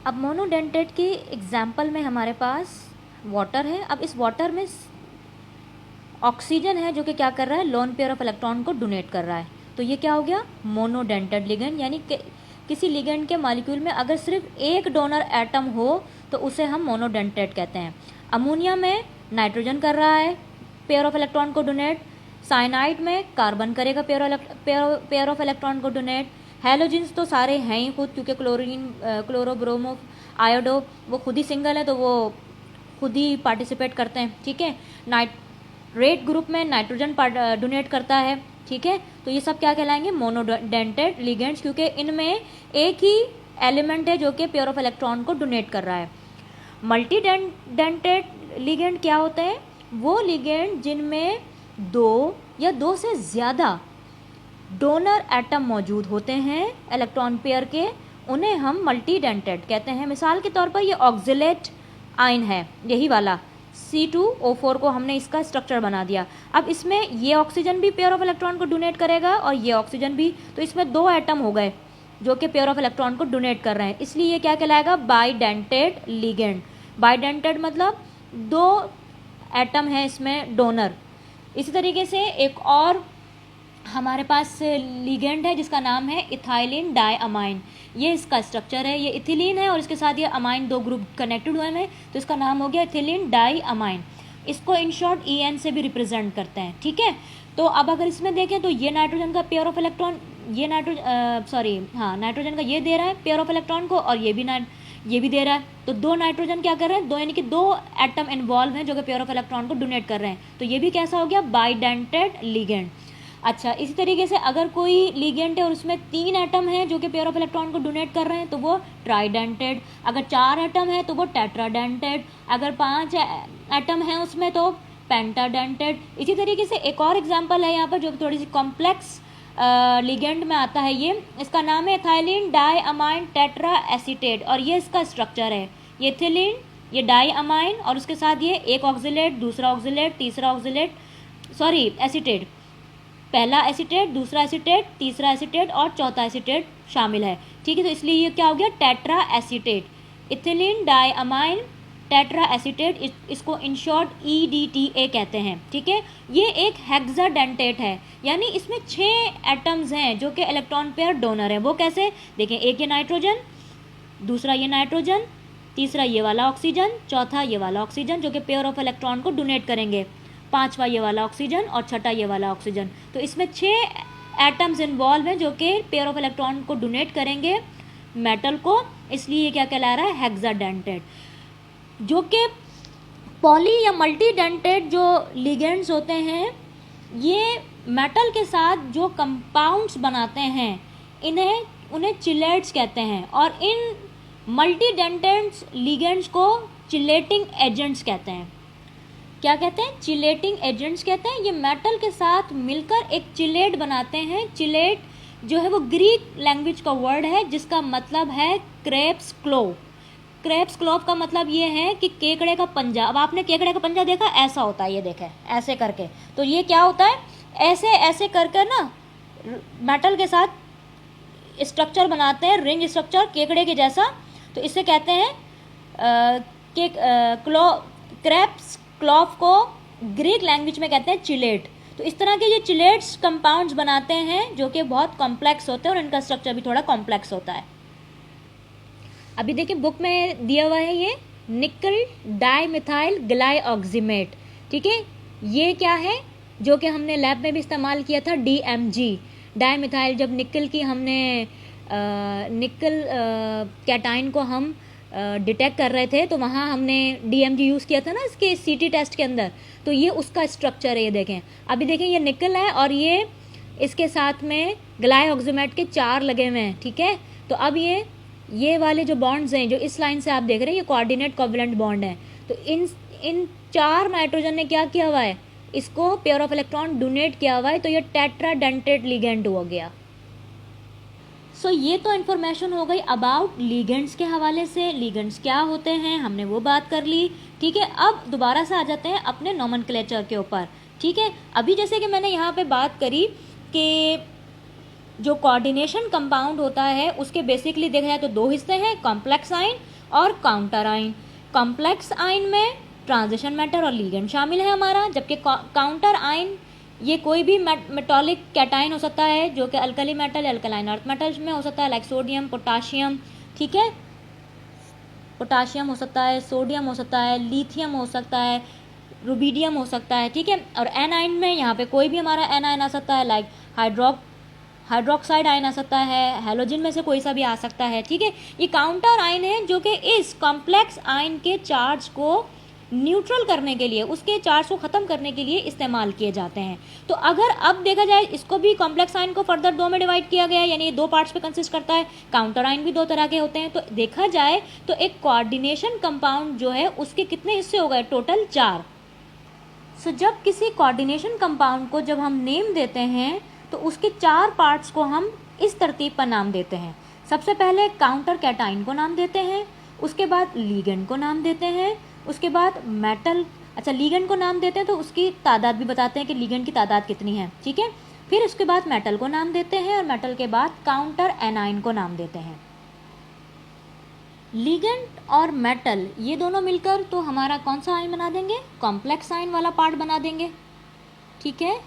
अब मोनोडेंटेट की एग्जाम्पल में हमारे पास वाटर है। अब इस वाटर में ऑक्सीजन है जो कि क्या कर रहा है, लोन पेयर ऑफ इलेक्ट्रॉन को डोनेट कर रहा है। तो ये क्या हो गया, मोनोडेंटेड लिगेंड, यानी किसी लिगेंड के मॉलिक्यूल में अगर सिर्फ एक डोनर एटम हो तो उसे हम मोनोडेंटेड कहते हैं। अमोनिया में नाइट्रोजन कर रहा है पेयर ऑफ इलेक्ट्रॉन को डोनेट, साइनाइड में कार्बन करेगा पेयर ऑफ इलेक्ट्रॉन को डोनेट। हैलोजेंस तो सारे हैं ही खुद, क्योंकि क्लोरीन, क्लोरो, ब्रोमो, आयोडो वो खुद ही सिंगल है तो वो खुद ही पार्टिसिपेट करते हैं, ठीक है। नाइट्रेट ग्रुप में नाइट्रोजन डोनेट करता है, ठीक है। तो ये सब क्या कहलाएंगे, मोनोडेंटेड लिगेंड्स, क्योंकि इनमें एक ही एलिमेंट है जो कि पेयर ऑफ इलेक्ट्रॉन को डोनेट कर रहा है। मल्टी डेंटेड लिगेंड क्या होते हैं, वो लिगेंड जिनमें दो या दो से ज़्यादा डोनर एटम मौजूद होते हैं इलेक्ट्रॉन पेयर के, उन्हें हम मल्टी डेंटेड कहते हैं। मिसाल के तौर पर ये ऑक्जिलेट आयन है, यही वाला C2O4 को हमने इसका स्ट्रक्चर बना दिया। अब इसमें ये ऑक्सीजन भी पेयर ऑफ इलेक्ट्रॉन को डोनेट करेगा और ये ऑक्सीजन भी, तो इसमें दो एटम हो गए जो कि पेयर ऑफ इलेक्ट्रॉन को डोनेट कर रहे हैं, इसलिए ये क्या कहलाएगा, बाइडेंटेड लिगेंड। बाइडेंटेड मतलब दो एटम है इसमें डोनर। इसी तरीके से एक और हमारे पास लिगेंड है जिसका नाम है इथाइलिन डाइअमाइन। ये इसका स्ट्रक्चर है, ये इथिलीन है और इसके साथ ये अमाइन दो ग्रुप कनेक्टेड हुए हैं, तो इसका नाम हो गया इथिलीन डाइअमाइन। इसको इन शॉर्ट EN से भी रिप्रेजेंट करते हैं, ठीक है। तो अब अगर इसमें देखें तो ये नाइट्रोजन का पेयर ऑफ इलेक्ट्रॉन, ये नाइट्रोजन का ये दे रहा है पेयर ऑफ इलेक्ट्रॉन को, और ये भी दे रहा है। तो दो नाइट्रोजन क्या कर रहे हैं, दो यानी कि दो एटम इन्वॉल्व हैं जो कि पेयर ऑफ इलेक्ट्रॉन को डोनेट कर रहे हैं, तो ये भी कैसा हो गया, बाइडेंटेड लिगेंड। अच्छा, इसी तरीके से अगर कोई लिगेंड है और उसमें तीन एटम हैं जो कि पेयर ऑफ इलेक्ट्रॉन को डोनेट कर रहे हैं तो वो ट्राइडेंटेड। अगर चार एटम है तो वो टेट्राडेंटेड। अगर पांच एटम हैं उसमें तो पेंटाडेंटेड। इसी तरीके से एक और एग्जांपल है यहाँ पर जो थोड़ी सी कॉम्प्लेक्स लिगेंड में आता है, ये इसका नाम है इथाइलिन डाइअमाइन टेट्रा एसीटेट, और ये इसका स्ट्रक्चर है, ये इथिलीन, ये डाइअमाइन और उसके साथ ये एक ऑक्जिलेट, दूसरा ऑक्जिलेट, तीसरा ऑक्जिलेट, एसीटेट, पहला एसीटेट, दूसरा एसीटेट, तीसरा एसीटेट और चौथा एसीटेट शामिल है, ठीक है। तो इसलिए ये क्या हो गया, tetra acetate, ethylene diamine tetra acetate, इसको इन शॉर्ट EDTA कहते हैं, ठीक है। ये एक हेक्साडेंटेट है, यानी इसमें 6 एटम्स हैं जो कि इलेक्ट्रॉन पेयर डोनर है। वो कैसे, देखें, एक ये नाइट्रोजन, दूसरा ये नाइट्रोजन, तीसरा ये वाला ऑक्सीजन, चौथा ये वाला ऑक्सीजन जो कि पेयर ऑफ इलेक्ट्रॉन को डोनेट करेंगे, पांचवा ये वाला ऑक्सीजन और छठा ये वाला ऑक्सीजन। तो इसमें 6 एटम्स इन्वॉल्व हैं जो कि पेयर ऑफ इलेक्ट्रॉन को डोनेट करेंगे मेटल को, इसलिए ये क्या कहला रहा है, हेक्साडेंटेड। जो कि पॉली या मल्टी डेंटेड जो लिगेंड्स होते हैं, ये मेटल के साथ जो कंपाउंड्स बनाते हैं उन्हें चिलेट्स कहते हैं, और इन मल्टी डेंटेड लिगेंड्स को चिलेटिंग एजेंट्स कहते हैं। क्या कहते हैं, चिलेटिंग एजेंट्स कहते हैं। ये मेटल के साथ मिलकर एक चिलेट बनाते हैं। चिलेट जो है वो ग्रीक लैंग्वेज का वर्ड है जिसका मतलब है क्रेप्स क्लोव। क्रेप्स क्लोव का मतलब ये है कि केकड़े का पंजा। अब आपने केकड़े का पंजा देखा, ऐसा होता है, ये देखें ऐसे करके, तो ये क्या होता है, ऐसे ऐसे कर कर ना मेटल के साथ स्ट्रक्चर बनाते हैं, रिंग स्ट्रक्चर केकड़े के जैसा। तो इसे कहते हैं क्रेप्स क्लोव को ग्रीक लैंग्वेज में कहते हैं चिलेट। तो इस तरह के ये चिलेट्स कंपाउंड्स बनाते हैं जो कि बहुत कॉम्प्लेक्स होते हैं और इनका स्ट्रक्चर भी थोड़ा कॉम्प्लेक्स होता है। अभी देखिए बुक में दिया हुआ है ये निकल डाइमिथाइल ग्लाइऑक्सीमेट, ठीक है। ये क्या है, जो कि हमने लैब में भी इस्तेमाल किया था, DMG डाइमिथाइल। जब निकल की हमने निकल कैटाइन को हम डिटेक्ट कर रहे थे तो वहाँ हमने DMG यूज़ किया था ना इसके CT टेस्ट के अंदर, तो ये उसका स्ट्रक्चर है। ये देखें, अभी देखें, ये निकल है और ये इसके साथ में ग्लाइऑक्सीमेट के 4 लगे हुए हैं, ठीक है। तो अब ये वाले जो बॉन्ड्स हैं जो इस लाइन से आप देख रहे हैं, ये कोऑर्डिनेट कोवलेंट बॉन्ड है। तो इन 4 नाइट्रोजन ने क्या किया हुआ है, इसको पेयर ऑफ इलेक्ट्रॉन डोनेट किया हुआ है, तो ये टेट्राडेंटेड लिगेंड हो गया। सो ये तो इन्फॉर्मेशन हो गई अबाउट लिगेंड्स के हवाले से। लिगेंड्स क्या होते हैं हमने वो बात कर ली, ठीक है। अब दोबारा से आ जाते हैं अपने नोमेनक्लेचर के ऊपर, ठीक है। अभी जैसे कि मैंने यहाँ पे बात करी कि जो कोऑर्डिनेशन कंपाउंड होता है उसके बेसिकली देखा जाए तो 2 हिस्से हैं, कॉम्प्लेक्स आयन और काउंटर आयन। कॉम्प्लेक्स आयन में ट्रांजिशन मैटर और लिगेंड शामिल है हमारा, जबकि काउंटर आयन ये कोई भी मेटालिक कैटायन हो सकता है जो कि अल्कली मेटल या अल्कलाइन अर्थ मेटल्स में हो सकता है, लाइक सोडियम, पोटाशियम, ठीक है, पोटाशियम हो सकता है, सोडियम हो सकता है, लिथियम हो सकता है, रुबिडियम हो सकता है, ठीक है। और एनाइन में यहाँ पे कोई भी हमारा एनाइन आ सकता है, लाइक हाइड्रोक्साइड आयन आ सकता है, हैलोजन में से कोई सा भी आ सकता है, ठीक है। ये काउंटर आयन है जो कि इस कॉम्प्लेक्स आयन के चार्ज को न्यूट्रल करने के लिए, उसके चार्ज को ख़त्म करने के लिए इस्तेमाल किए जाते हैं। तो अगर अब देखा जाए, इसको भी कॉम्प्लेक्स आयन को फर्दर दो में डिवाइड किया गया है, यानी दो पार्ट्स पे कंसिस्ट करता है। काउंटर आयन भी दो तरह के होते हैं। तो देखा जाए तो एक कोऑर्डिनेशन कंपाउंड जो है उसके कितने हिस्से हो गए, टोटल 4। सो जब किसी कोऑर्डिनेशन कंपाउंड को जब हम नेम देते हैं तो उसके 4 पार्ट्स को हम इस तरतीब पर नाम देते हैं। सबसे पहले काउंटर कैटाइन को नाम देते हैं, उसके बाद लिगेंड को नाम देते हैं, उसके बाद मेटल, अच्छा लिगेंड को नाम देते हैं तो उसकी तादाद भी बताते हैं कि लिगेंड की तादाद कितनी है, ठीक है। फिर उसके बाद मेटल को नाम देते हैं और मेटल के बाद काउंटर एनाइन को नाम देते हैं। लिगेंड और मेटल ये दोनों मिलकर तो हमारा कौन सा आयन बना देंगे, कॉम्प्लेक्स आयन वाला पार्ट बना देंगे, ठीक है।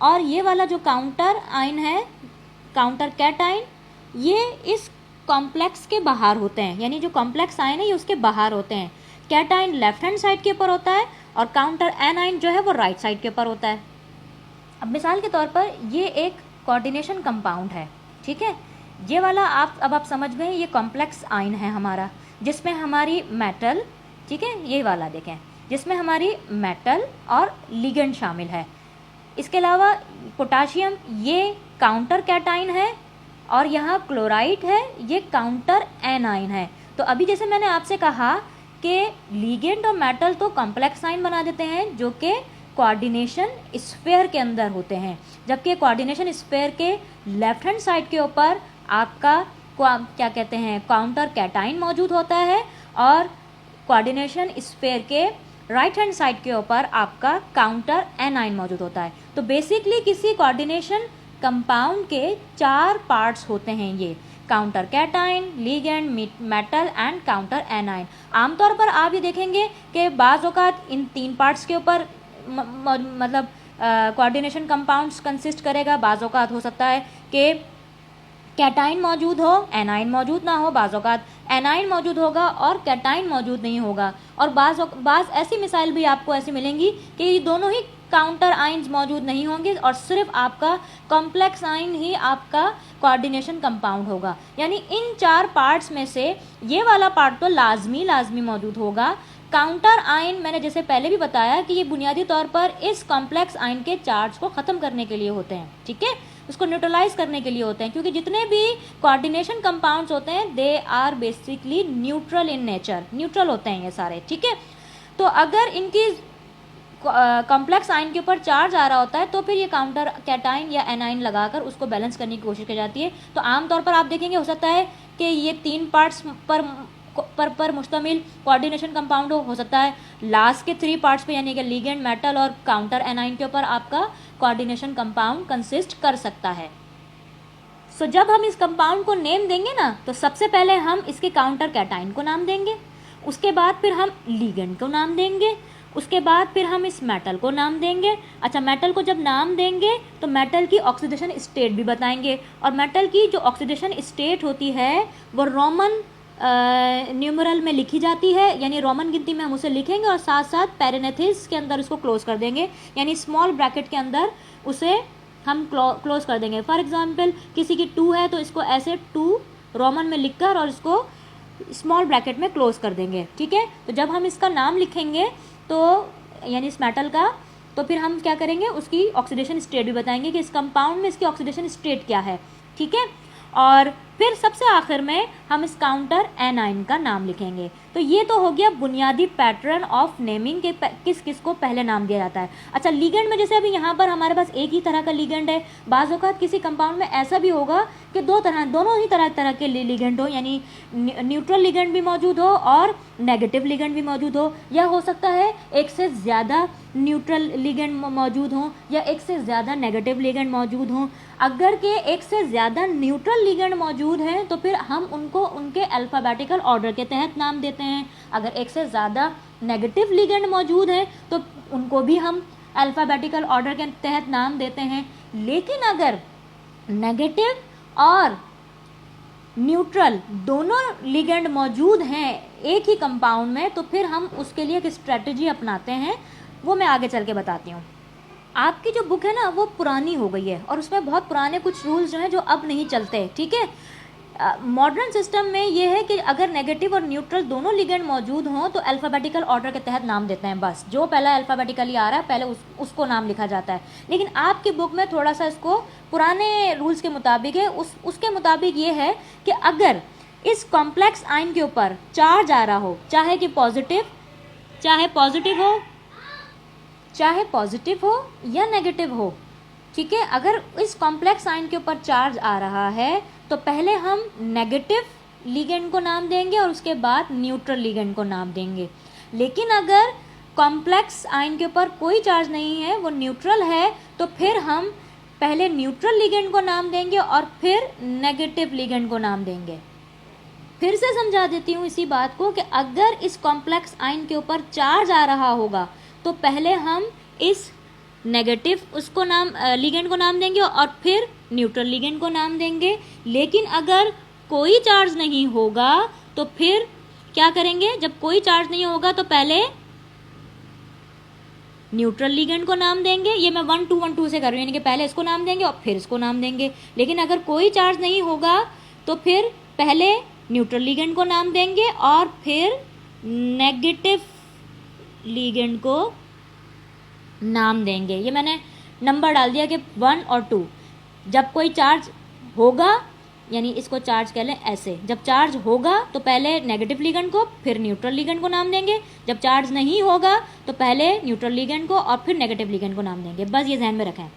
और ये वाला जो काउंटर आयन है, काउंटर कैटाइन, ये इस कॉम्प्लेक्स के बाहर होते हैं, यानी जो कॉम्प्लेक्स आयन है ये उसके बाहर होते हैं। कैटाइन लेफ्ट हैंड साइड के ऊपर होता है और काउंटर एनाइन जो है वो राइट साइड के ऊपर होता है। अब मिसाल के तौर पर ये एक कोऑर्डिनेशन कंपाउंड है, ठीक है। ये वाला अब आप समझ गए, ये कॉम्प्लेक्स आयन है हमारा, जिसमें हमारी मेटल, ठीक है, ये वाला देखें, जिसमें हमारी मेटल और लिगेंड शामिल है। इसके अलावा पोटाशियम ये काउंटर कैटाइन है और यहाँ क्लोराइड है, ये काउंटर एनाइन है। तो अभी जैसे मैंने आपसे कहा कि लिगेंड और मेटल तो कॉम्प्लेक्स आयन बना देते हैं जो कि कोऑर्डिनेशन स्फीयर के अंदर होते हैं, जबकि कोऑर्डिनेशन स्फीयर के लेफ्ट हैंड साइड के ऊपर आपका क्या कहते हैं, काउंटर कैटाइन मौजूद होता है और कोऑर्डिनेशन स्फीयर के राइट हैंड साइड के ऊपर आपका काउंटर एनाइन मौजूद होता है। तो बेसिकली किसी कोऑर्डिनेशन कंपाउंड के 4 पार्ट्स होते हैं, ये counter cation, ligand, metal and counter A9. आमतौर पर आप ये देखेंगे कि बाज़ औक़ात इन 3 पार्ट्स के ऊपर मतलब कोऑर्डिनेशन कंपाउंड्स कंसिस्ट करेगा। बाज़ औक़ात हो सकता है कि कैटाइन मौजूद हो, एनाइन मौजूद ना हो, बाज़ औक़ात एनाइन मौजूद होगा और कैटाइन मौजूद नहीं होगा। और बाज़ ऐसी मिसाइल भी आपको ऐसी मिलेंगी कि ये दोनों ही काउंटर आयन्स मौजूद नहीं होंगे और सिर्फ आपका कॉम्प्लेक्स आयन ही आपका कोऑर्डिनेशन कंपाउंड होगा। यानी इन 4 पार्ट्स में से ये वाला पार्ट तो लाजमी मौजूद होगा। काउंटर आयन मैंने जैसे पहले भी बताया कि ये बुनियादी तौर पर इस कॉम्प्लेक्स आयन के चार्ज को ख़त्म करने के लिए होते हैं, ठीक है, उसको न्यूट्रलाइज करने के लिए होते हैं, क्योंकि जितने भी कोऑर्डिनेशन कंपाउंड्स होते हैं they are basically neutral in nature, neutral होते हैं ये सारे, ठीक है। तो अगर इनकी कॉम्प्लेक्स आयन के ऊपर चार्ज आ रहा होता है तो फिर ये काउंटर कैटाइन या एनाइन लगाकर उसको बैलेंस करने की कोशिश की जाती है। तो आमतौर पर आप देखेंगे हो सकता है कि ये 3 पार्ट्स पर मुश्तमिल कोऑर्डिनेशन कंपाउंड हो सकता है लास्ट के 3 पार्ट्स पे, यानी कि लिगेंड, मेटल और काउंटर एनाइन के ऊपर आपका कोऑर्डिनेशन कंपाउंड कंसिस्ट कर सकता है। सो जब हम इस कंपाउंड को नेम देंगे ना, तो सबसे पहले हम इसके काउंटर कैटाइन को नाम देंगे, उसके बाद फिर हम लिगेंड को नाम देंगे, उसके बाद फिर हम इस मेटल को नाम देंगे। अच्छा, मेटल को जब नाम देंगे तो मेटल की ऑक्सीडेशन स्टेट भी बताएंगे, और मेटल की जो ऑक्सीडेशन स्टेट होती है वो रोमन न्यूमरल में लिखी जाती है, यानी रोमन गिनती में हम उसे लिखेंगे और साथ साथ पैरेंथेसिस के अंदर उसको क्लोज कर देंगे, यानी स्मॉल ब्रैकेट के अंदर उसे हम क्लोज कर देंगे। फॉर एग्जांपल किसी की 2 है तो इसको ऐसे 2 रोमन में लिखकर और इसको स्मॉल ब्रैकेट में क्लोज कर देंगे, ठीक है। तो जब हम इसका नाम लिखेंगे तो यानी इस मेटल का, तो फिर हम क्या करेंगे, उसकी ऑक्सीडेशन स्टेट भी बताएंगे कि इस कंपाउंड में इसकी ऑक्सीडेशन स्टेट क्या है, ठीक है। और फिर सबसे आखिर में हम इस काउंटर एनाइन का नाम लिखेंगे। तो ये तो हो गया बुनियादी पैटर्न ऑफ नेमिंग के किस किस को पहले नाम दिया जाता है। अच्छा, लिगेंड में जैसे अभी यहाँ पर हमारे पास एक ही तरह का लिगेंड है, बाज़ औक़ात किसी कंपाउंड में ऐसा भी होगा कि दोनों ही तरह के लिगेंड हो, यानी न्यूट्रल लिगेंड भी मौजूद हो और नेगेटिव लिगेंड भी मौजूद हो, या हो सकता है एक से ज़्यादा न्यूट्रल लिगेंड मौजूद हो या एक से ज़्यादा नेगेटिव लिगेंड मौजूद हो। अगर के एक से ज़्यादा न्यूट्रल लिगेंड मौजूद मौजूद हैं तो फिर हम उनको उनके अल्फ़ाबेटिकल ऑर्डर के तहत नाम देते हैं। अगर एक से ज़्यादा नेगेटिव लिगेंड मौजूद हैं तो उनको भी हम अल्फ़ाबेटिकल ऑर्डर के तहत नाम देते हैं। लेकिन अगर नेगेटिव और न्यूट्रल दोनों लिगेंड मौजूद हैं एक ही कंपाउंड में, तो फिर हम उसके लिए एक स्ट्रेटजी अपनाते हैं, वो मैं आगे चल के बताती हूँ। आपकी जो बुक है ना वो पुरानी हो गई है और उसमें बहुत पुराने कुछ रूल्स जो हैं जो अब नहीं चलते, ठीक है। मॉडर्न सिस्टम में ये है कि अगर नेगेटिव और न्यूट्रल दोनों लिगेंड मौजूद हों तो अल्फ़ाबेटिकल ऑर्डर के तहत नाम देते हैं, बस जो पहला अल्फ़ाबेटिकली आ रहा है पहले उसको नाम लिखा जाता है। लेकिन आपकी बुक में थोड़ा सा इसको पुराने रूल्स के मुताबिक है, उसके मुताबिक ये है कि अगर इस कॉम्प्लेक्स आयन के ऊपर चार्ज आ रहा हो, चाहे पॉजिटिव हो या नेगेटिव हो, ठीक है, अगर इस कॉम्प्लेक्स आयन के ऊपर चार्ज आ रहा है तो पहले हम नेगेटिव लिगेंड को नाम देंगे और उसके बाद न्यूट्रल लिगेंड को नाम देंगे। लेकिन अगर कॉम्प्लेक्स आयन के ऊपर कोई चार्ज नहीं है, वो न्यूट्रल है, तो फिर हम पहले न्यूट्रल लिगेंड को नाम देंगे और फिर नेगेटिव लिगेंड को नाम देंगे। फिर से समझा देती हूँ इसी बात को कि अगर इस कॉम्प्लेक्स आयन के ऊपर चार्ज आ रहा होगा तो पहले हम इस नेगेटिव उसको नाम लिगेंड को नाम देंगे और फिर न्यूट्रल लिगेंड को नाम देंगे। लेकिन अगर कोई चार्ज नहीं होगा तो फिर क्या करेंगे, जब कोई चार्ज नहीं होगा तो पहले न्यूट्रल लिगेंड को नाम देंगे। ये मैं 1 2 1 2 से कर रही हूँ, यानी कि पहले इसको नाम देंगे और फिर इसको नाम देंगे। लेकिन अगर कोई चार्ज नहीं होगा तो फिर पहले न्यूट्रल लिगेंड को नाम देंगे और फिर नेगेटिव लिगेंड को नाम देंगे। ये मैंने नंबर डाल दिया कि 1 और 2। जब कोई चार्ज होगा, यानी इसको चार्ज कह लें ऐसे, जब चार्ज होगा तो पहले नेगेटिव लिगेंड को फिर न्यूट्रल लिगेंड को नाम देंगे। जब चार्ज नहीं होगा तो पहले न्यूट्रल लिगेंड को और फिर नेगेटिव लिगेंड को नाम देंगे। बस ये ध्यान में रखें।